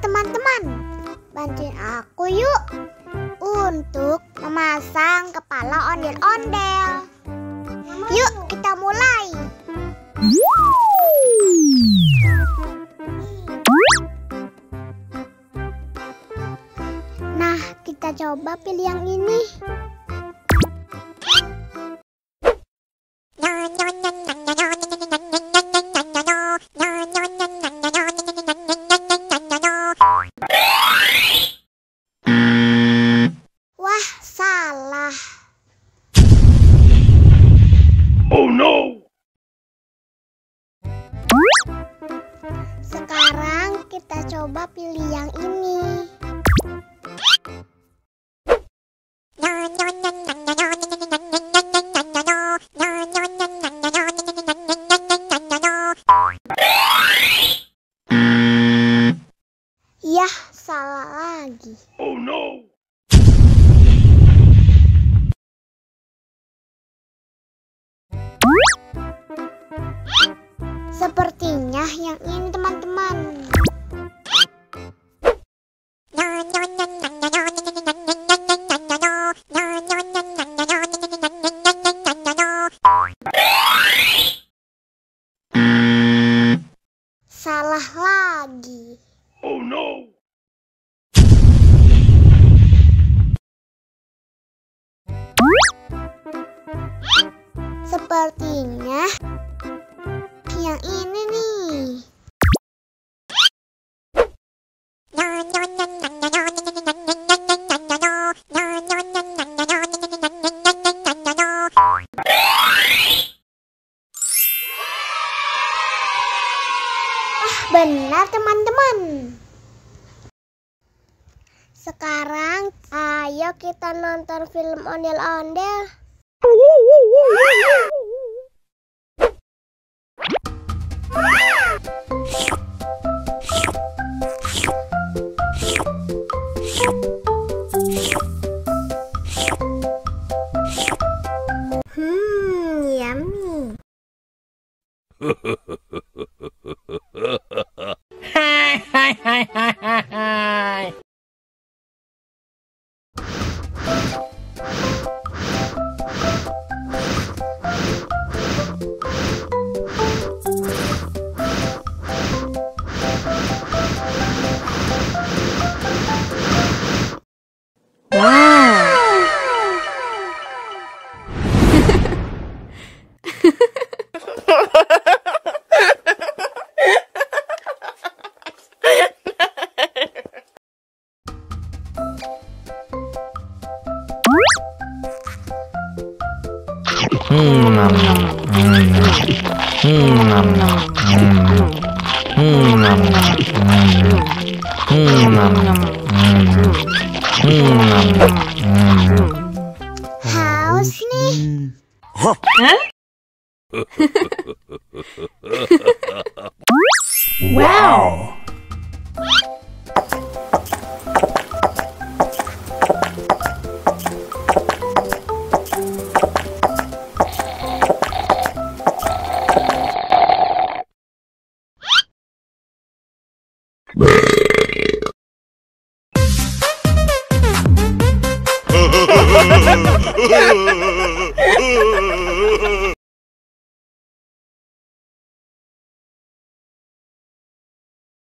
teman-teman, bantuin aku yuk untuk memasang kepala ondel-ondel. Yuk kita mulai. Nah, kita coba pilih yang ini. Wah, salah. Oh no! Sekarang kita coba pilih yang ini. Yah, salah lagi. Oh no! Sepertinya yang ini teman-teman. Salah lagi. Oh no! Sepertinya yang ini nih. Benar teman-teman. Sekarang ayo kita nonton film ondel-ondel. Yummy. Hai. Haus nih. Wow!